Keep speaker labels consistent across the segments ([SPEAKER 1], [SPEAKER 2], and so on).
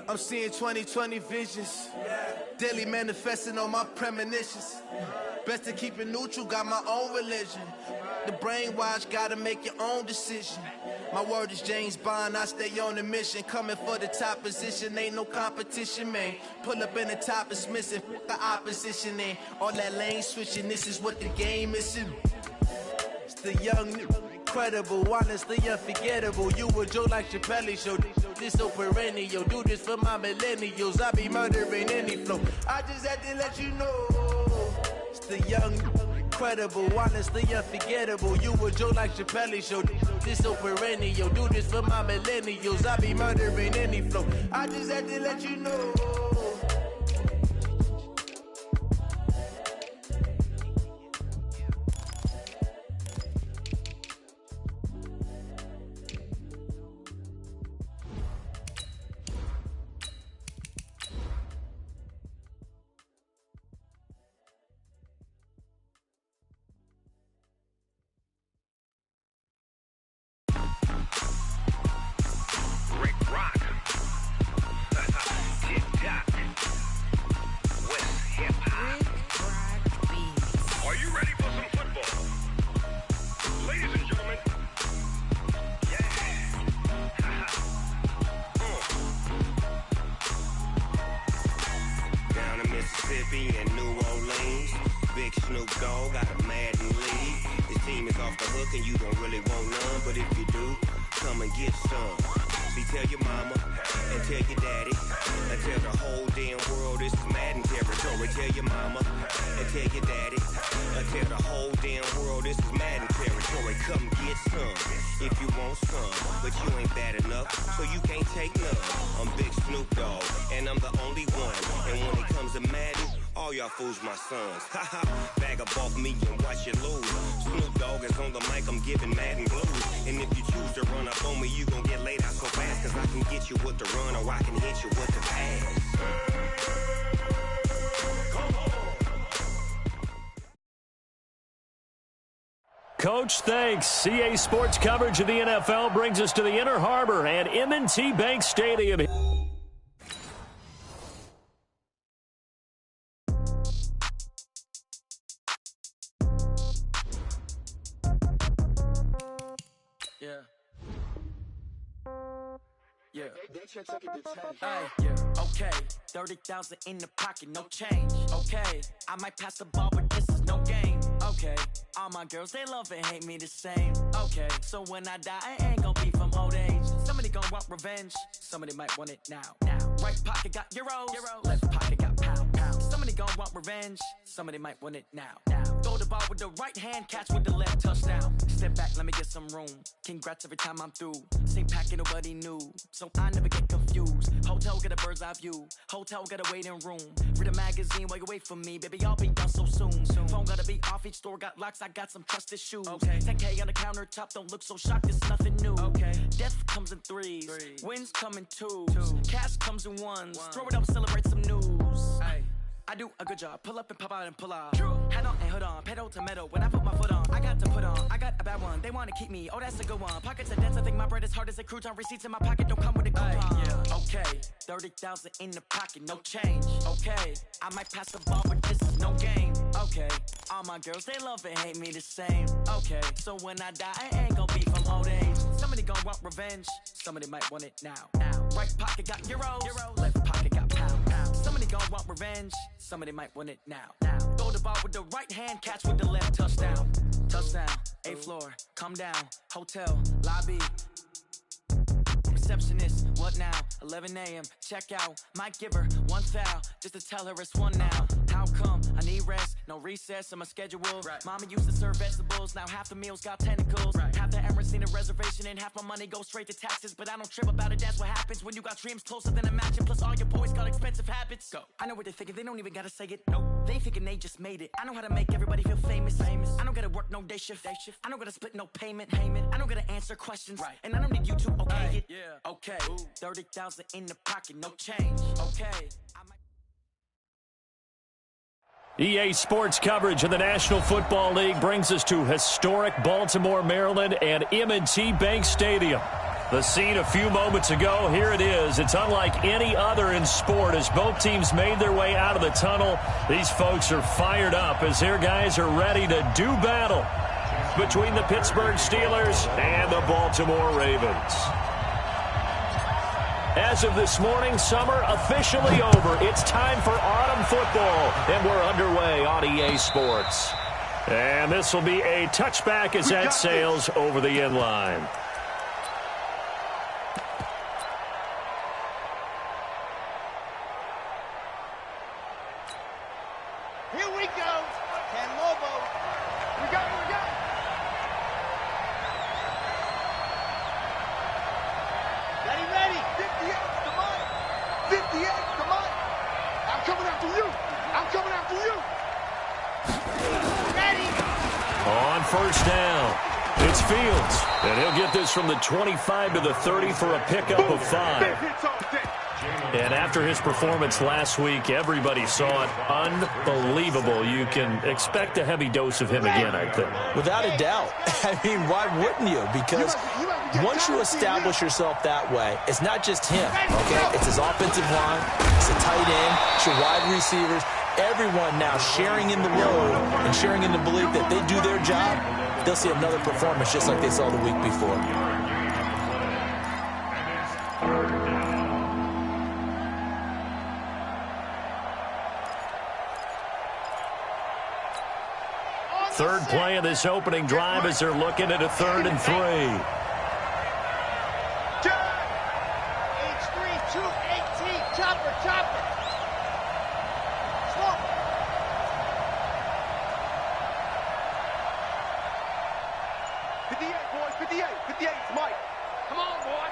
[SPEAKER 1] I'm seeing 20/20 visions. Daily manifesting on my premonitions. Best to keep it neutral, got my own religion. The brainwash, gotta make your own decision. My word is James Bond, I stay on a mission. Coming for the top position, ain't no competition, man. Pull up in the top is missing, the opposition in. All that lane switching, this is what the game is in. It's the young, incredible, honestly unforgettable. You a joke like Chappelle show. This so perennial, do this for my millennials. I be murdering any flow. I just had to let you know. It's the young, incredible, honestly unforgettable. You a joke like Chappelle show. This so perennial, do this for my millennials. I be murdering any flow. I just had to let you know.
[SPEAKER 2] and New Orleans. Big Snoop Dogg got a Madden lead. This team is off the hook and you don't really want none, but if you do, come and get some. See, tell your mama and tell your daddy and tell the whole damn world this is Madden territory. Tell your mama and tell your daddy and tell the whole damn world this is Madden territory. Come get some if you want some, but you ain't bad enough, so you can't take none. I'm Big Snoop Dogg and I'm the only one, and when it comes to Madden, all y'all fools my sons. Haha, bag up off me and watch you lose. Snoop Dogg is on the mic, I'm giving Madden blues. And if you choose to run up on me, you gon' get laid out so fast, cause I can get you with the run or I can hit you with the pass.
[SPEAKER 3] Coach, thanks. CA Sports coverage of the NFL brings us to the Inner Harbor and M&T Bank Stadium.
[SPEAKER 4] Yeah. Okay. 30,000 in the pocket, no change. Okay. I might pass the ball, but this is no game. Okay. All my girls, they love and hate me the same. Okay. So when I die, I ain't gonna be from old age. Somebody gonna want revenge. Somebody might want it now. Right pocket got euros. Left pocket got pound. Somebody gonna want revenge. Somebody might want it now. Throw the ball with the right hand, catch with the left, touchdown. Step back, let me get some room. Congrats every time I'm through. Same packet, nobody knew, so I never get confused. Hotel get a bird's eye view. Hotel got a waiting room. Read a magazine while you wait for me, baby. I'll be done so soon. Phone gotta be off. Each store got locks. I got some trusted shoes. 10K on the countertop. Don't look so shocked. It's nothing new. Death comes in threes. Wins come in twos. Cash comes in ones. Throw it up, celebrate some news. I do a good job. Pull up and pop out and pull out. Hat on and hood on. Pedal to metal. When I put my foot on, I got to put on. I got a bad one. They want to keep me. Oh, that's a good one. Pockets are dense. I think my bread is hard as a crouton. Receipts in my pocket don't come with a coupon. Okay. 30,000 in the pocket. No change. Okay. I might pass the ball, but this is no game. Okay. All my girls, they love and hate me the same. Okay. So when I die, I ain't gonna be from old age. Somebody gonna want revenge. Somebody might want it now. Right pocket got euros. Left pocket got pound. Somebody gonna want revenge. Somebody might want it now. Throw the ball with the right hand, catch with the left, touchdown. Touchdown, 8th floor, come down, hotel, lobby. Receptionist, what now? 11 a.m., check out. Might give her one foul, just to tell her it's one now. How come? I need rest, no recess in my schedule. Mama used to serve vegetables, now half the meals got tentacles. Half the Emirates need a reservation and half my money goes straight to taxes. But I don't trip about it, that's what happens when you got dreams closer than a match. And plus all your boys got expensive habits. Go. I know what they're thinking, they don't even gotta say it. Nope. They thinking they just made it. I know how to make everybody feel famous. I don't gotta work no day shift. I don't gotta split no payment. I don't gotta answer questions. And I don't need you to okay it. Okay, 30,000 in the pocket, no change. Okay.
[SPEAKER 3] EA Sports coverage of the National Football League brings us to historic Baltimore, Maryland, and M&T Bank Stadium. The scene a few moments ago, here it is. It's unlike any other in sport as both teams made their way out of the tunnel. These folks are fired up as their guys are ready to do battle between the Pittsburgh Steelers and the Baltimore Ravens. As of this morning, summer officially over. It's time for autumn football, and we're underway on EA Sports. And this will be a touchback as that sails over the end line.
[SPEAKER 5] Here we go. Can Lobo. We got. Ready. 58, come on. 58, come on. I'm coming after you. Ready.
[SPEAKER 3] On first down, it's Fields. And he'll get this from the 25 to the 30 for a pickup of 5. And after his performance last week, everybody saw it. Unbelievable. You can expect a heavy dose of him again, I think.
[SPEAKER 6] Without a doubt. I mean, why wouldn't you? Because once you establish yourself that way, it's not just him, okay? It's his offensive line, it's the tight end, it's your wide receivers, everyone now sharing in the load and sharing in the belief that they do their job, they'll see another performance just like they saw the week before.
[SPEAKER 3] Third play of this opening drive as they're looking at a 3rd and 3.
[SPEAKER 5] H3, 218, chopper. Slow. 58, boys, 58. 58, Mike. Come on, boy.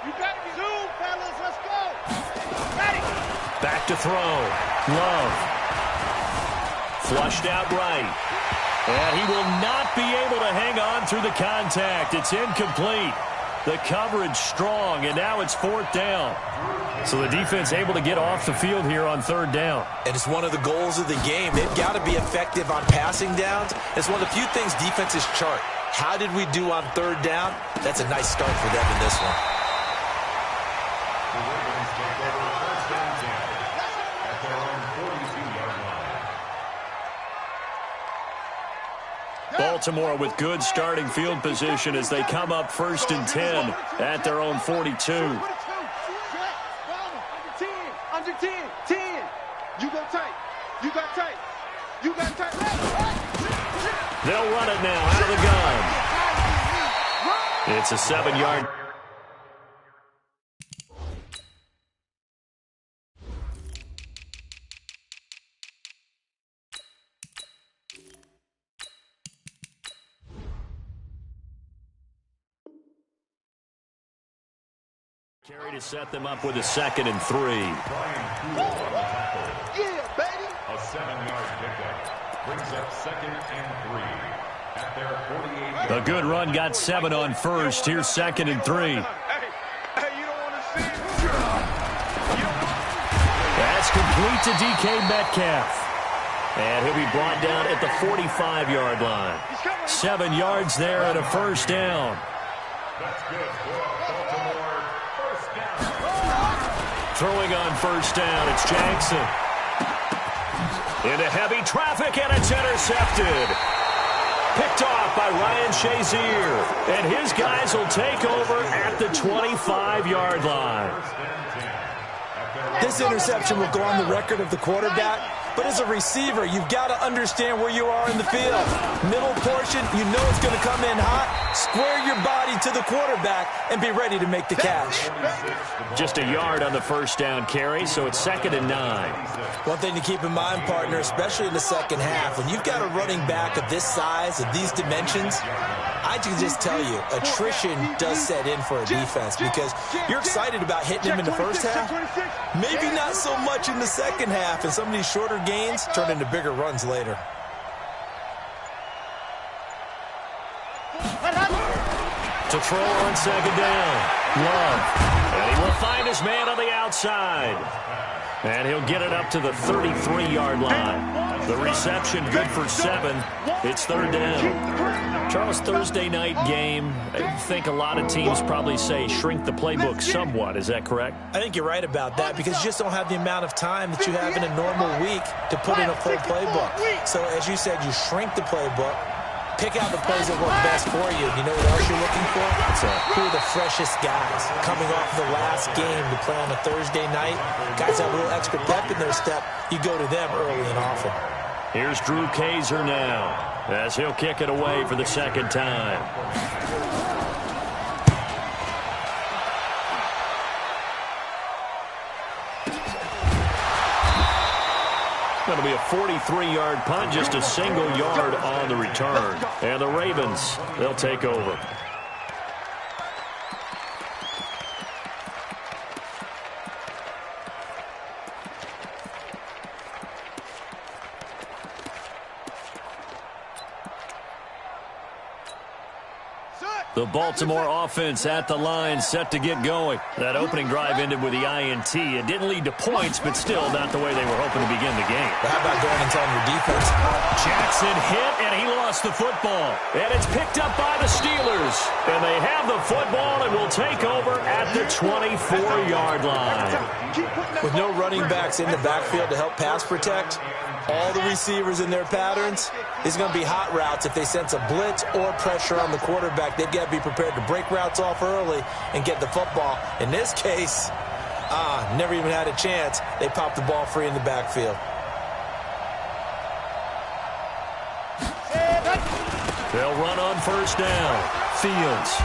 [SPEAKER 5] You better be zoom, fellas. Let's go. Ready.
[SPEAKER 3] Back to throw. Love. Flushed out right. And he will not be able to hang on through the contact. It's incomplete. The coverage strong, and now it's 4th down. So the defense able to get off the field here on 3rd down.
[SPEAKER 6] And it's one of the goals of the game. They've got to be effective on passing downs. It's one of the few things defenses chart. How did we do on 3rd down? That's a nice start for them in this one.
[SPEAKER 3] Baltimore with good starting field position as they come up 1st and 10 at their own 42.
[SPEAKER 5] Under 10. 10. You got tight.
[SPEAKER 3] They'll run it now out of the gun. It's a 7-yard. Carry to set them up with a 2nd and 3.
[SPEAKER 5] Yeah, baby.
[SPEAKER 7] A 7-yard pickup brings up 2nd and 3 at their 48.
[SPEAKER 3] A good run got 7 on first. Here's 2nd and 3.
[SPEAKER 5] Hey, you don't want to see it.
[SPEAKER 3] That's complete to DK Metcalf. And he'll be brought down at the 45-yard line. 7 yards there and a 1st down.
[SPEAKER 7] That's good for Baltimore. First down.
[SPEAKER 3] Throwing on 1st down, it's Jackson. Into heavy traffic, and it's intercepted. Picked off by Ryan Shazier. And his guys will take over at the 25-yard line.
[SPEAKER 6] This interception will go on the record of the quarterback, but as a receiver, you've got to understand where you are in the field. Middle portion, you know it's going to come in hot. Square your body to the quarterback and be ready to make the catch.
[SPEAKER 3] Just a yard on the 1st down carry, so it's 2nd and 9.
[SPEAKER 6] One thing to keep in mind, partner, especially in the second half, when you've got a running back of this size, of these dimensions, I can just tell you, attrition does set in for a defense because you're excited about hitting him in the first half. Maybe not so much in the second half, and some of these shorter gains turn into bigger runs later.
[SPEAKER 3] To throw on 2nd down. Love. And he will find his man on the outside. And he'll get it up to the 33-yard line. The reception good for 7. It's third down. Charles, Thursday night game, I think a lot of teams probably say shrink the playbook somewhat. Is that correct?
[SPEAKER 6] I think you're right about that because you just don't have the amount of time that you have in a normal week to put in a full playbook. So as you said, you shrink the playbook, pick out the plays that work best for you. You know what else you're looking for? Who are the freshest guys coming off the last game to play on a Thursday night? Guys have a little extra pep in their step. You go to them early and often.
[SPEAKER 3] Here's Drew Kaiser now as he'll kick it away for the second time. Going to be a 43-yard punt, just a single yard on the return. And the Ravens, they'll take over. The Baltimore offense at the line, set to get going. That opening drive ended with the INT. It didn't lead to points, but still not the way they were hoping to begin the game.
[SPEAKER 6] But how about going and telling your defense?
[SPEAKER 3] Jackson hit, and he lost the football. And it's picked up by the Steelers. And they have the football and will take over at the 24-yard line.
[SPEAKER 6] With no running backs in the backfield to help pass protect, all the receivers in their patterns, it's going to be hot routes. If they sense a blitz or pressure on the quarterback, they've got to be prepared to break routes off early and get the football. In this case, never even had a chance. They popped the ball free in the backfield.
[SPEAKER 3] They'll run on first down. Fields.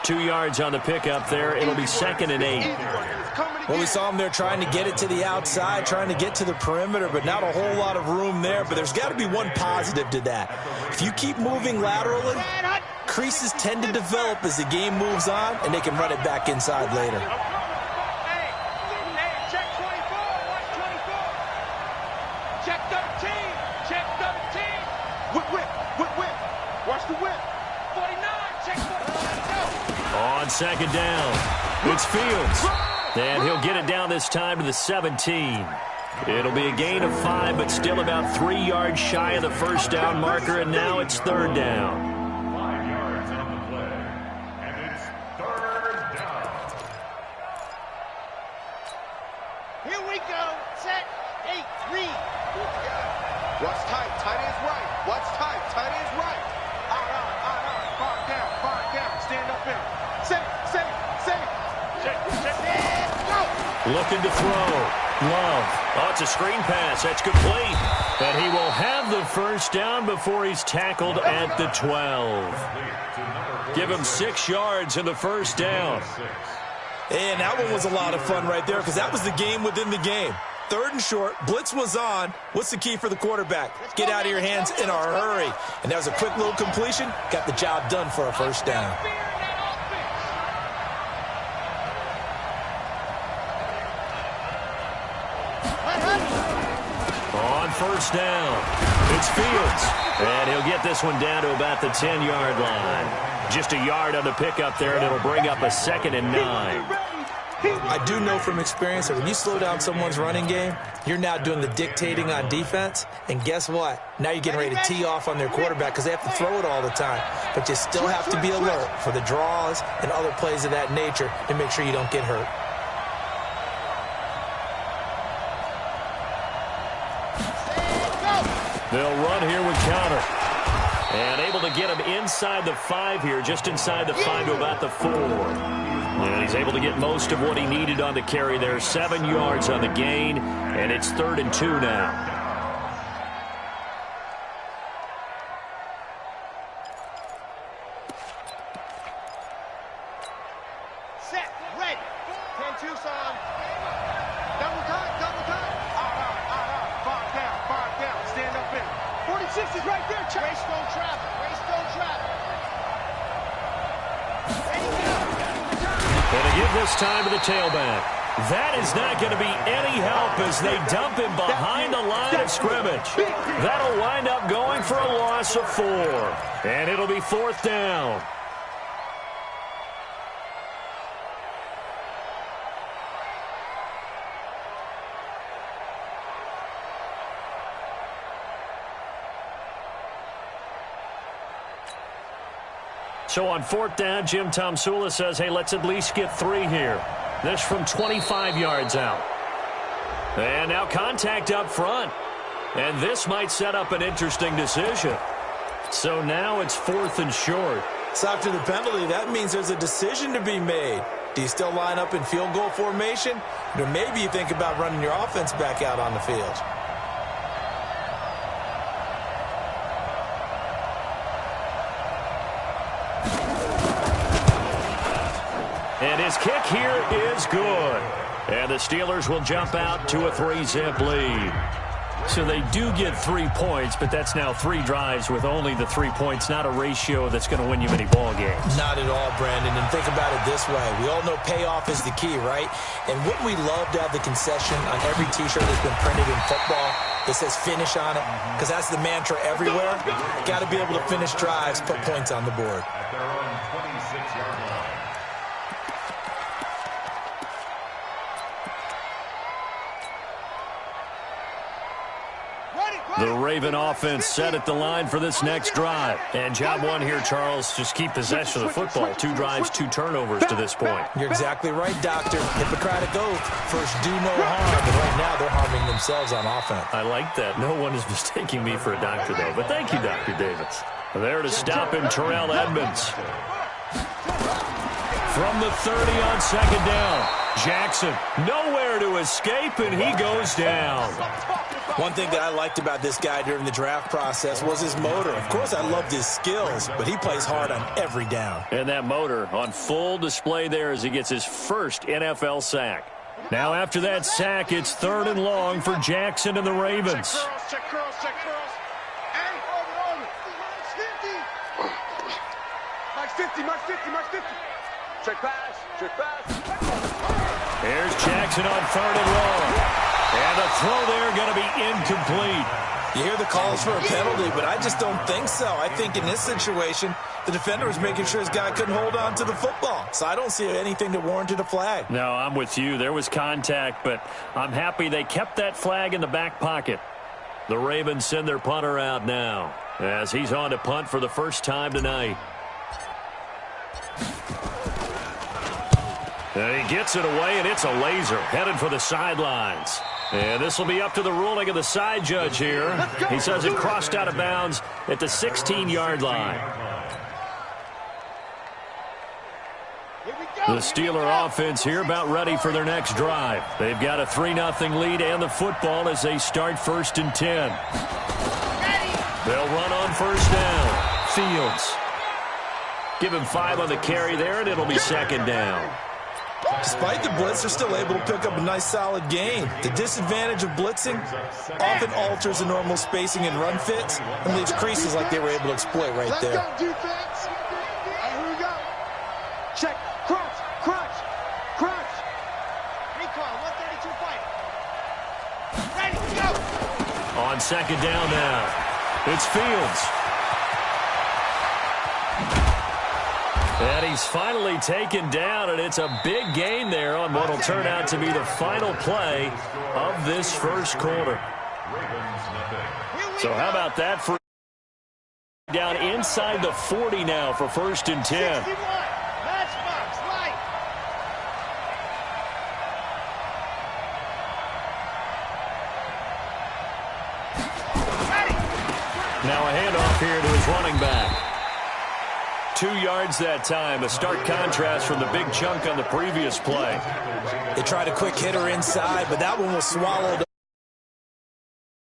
[SPEAKER 3] 2 yards on the pickup there. It'll be 2nd and 8.
[SPEAKER 6] Well, we saw them there trying to get it to the outside, trying to get to the perimeter, but not a whole lot of room there. But there's got to be one positive to that. If you keep moving laterally, creases tend to develop as the game moves on, and they can run it back inside later.
[SPEAKER 5] Check 24. Watch 24. Check 13. Check 13. Whip. Watch the whip. 49. Check 49.
[SPEAKER 3] On second down, it's Fields. And he'll get it down this time to the 17. It'll be a gain of 5, but still about 3 yards shy of the first down marker, and now it's third down.
[SPEAKER 7] 5 yards on the play, and it's third down.
[SPEAKER 5] Here we go. Set. 8. Read. Watch tight. Tight ends right. Watch tight. Tight ends right. Out. Five down. Stand up in. Set. Check.
[SPEAKER 3] Looking to throw. Love. Oh, it's a screen pass. That's complete. And he will have the first down before he's tackled at the 12. Give him 6 yards in the first down.
[SPEAKER 6] And that one was a lot of fun right there because that was the game within the game. 3rd and short. Blitz was on. What's the key for the quarterback? Get out of your hands in a hurry. And that was a quick little completion. Got the job done for a first down.
[SPEAKER 3] On first down, it's Fields. And he'll get this one down to about the 10-yard line. Just a yard on the pickup there, and it'll bring up a 2nd and 9.
[SPEAKER 6] I do know from experience that when you slow down someone's running game, you're now doing the dictating on defense. And guess what? Now you're getting ready to tee off on their quarterback because they have to throw it all the time. But you still have to be alert for the draws and other plays of that nature to make sure you don't get hurt.
[SPEAKER 3] They'll run here with counter. And able to get him inside the 5 here, just inside the 5 to about the 4. And he's able to get most of what he needed on the carry there. 7 yards on the gain, and it's 3rd and 2 now.
[SPEAKER 5] Set. Ready. 10-2 on. Double time. Out. 5 down. Stand up in. 46 is right there. Race don't travel.
[SPEAKER 3] And to give this time to the tailback. That is not going to be any help as they dump him behind the line of scrimmage. That'll wind up going for a loss of 4. And it'll be 4th down. So on 4th down, Jim Tomsula says, hey, let's at least get 3 here. This from 25 yards out. And now contact up front. And this might set up an interesting decision. So now it's 4th and short.
[SPEAKER 6] So after the penalty, that means there's a decision to be made. Do you still line up in field goal formation? Or maybe you think about running your offense back out on the field.
[SPEAKER 3] And his kick here is good. And the Steelers will jump out to a 3-zip lead. So they do get 3 points, but that's now 3 drives with only the 3 points, not a ratio that's going to win you many ball games.
[SPEAKER 6] Not at all, Brandon. And think about it this way. We all know payoff is the key, right? And wouldn't we love to have the concession on every T-shirt that's been printed in football that says finish on it? Because that's the mantra everywhere. Got to be able to finish drives, put points on the board.
[SPEAKER 7] At their own 26-yard line.
[SPEAKER 3] The Raven offense set at the line for this next drive. And job one here, Charles, just keep possession of the football. 2 drives, 2 turnovers to this point.
[SPEAKER 6] You're exactly right, Doctor. Hippocratic oath. First, do no harm. And right now, they're harming themselves on offense.
[SPEAKER 3] I like that. No one is mistaking me for a doctor, though. But thank you, Dr. Davis. There to stop him, Terrell Edmonds. From the 30 on 2nd down. Jackson nowhere to escape, and he goes down.
[SPEAKER 6] One thing that I liked about this guy during the draft process was his motor. Of course, I loved his skills, but he plays hard on every down.
[SPEAKER 3] And that motor on full display there as he gets his first NFL sack. Now after that sack, it's 3rd and long for Jackson and the Ravens.
[SPEAKER 5] Check curls. And over. Max 50. Check pass.
[SPEAKER 3] Here's Jackson on 3rd and long. And the throw there going to be incomplete.
[SPEAKER 6] You hear the calls for a penalty, but I just don't think so. I think in this situation, the defender was making sure his guy couldn't hold on to the football. So I don't see anything that warranted a flag.
[SPEAKER 3] No, I'm with you. There was contact, but I'm happy they kept that flag in the back pocket. The Ravens send their punter out now as he's on to punt for the first time tonight. And he gets it away, and it's a laser headed for the sidelines. And this will be up to the ruling of the side judge here. He says it crossed out of bounds at the 16-yard line. The Steeler offense here about ready for their next drive. They've got a 3-0 lead and the football as they start 1st and 10. They'll run on 1st down. Fields. Give him 5 on the carry there, and it'll be 2nd down.
[SPEAKER 6] Despite the blitz, they're still able to pick up a nice, solid gain. The disadvantage of blitzing often alters the normal spacing and run fits and leaves creases like they were able to exploit right there.
[SPEAKER 5] Let's go, defense. Here we go. Check. Crunch. Recall, 132 fight. Ready, go.
[SPEAKER 3] On 2nd down now, it's Fields. And he's finally taken down, and it's a big gain there on what will turn out to be the final play of this first quarter. So how about that for down inside the 40 now for 1st and 10. Now a handoff here to his running back. 2 yards that time, a stark contrast from the big chunk on the previous play.
[SPEAKER 6] They tried a quick hitter inside, but that one was swallowed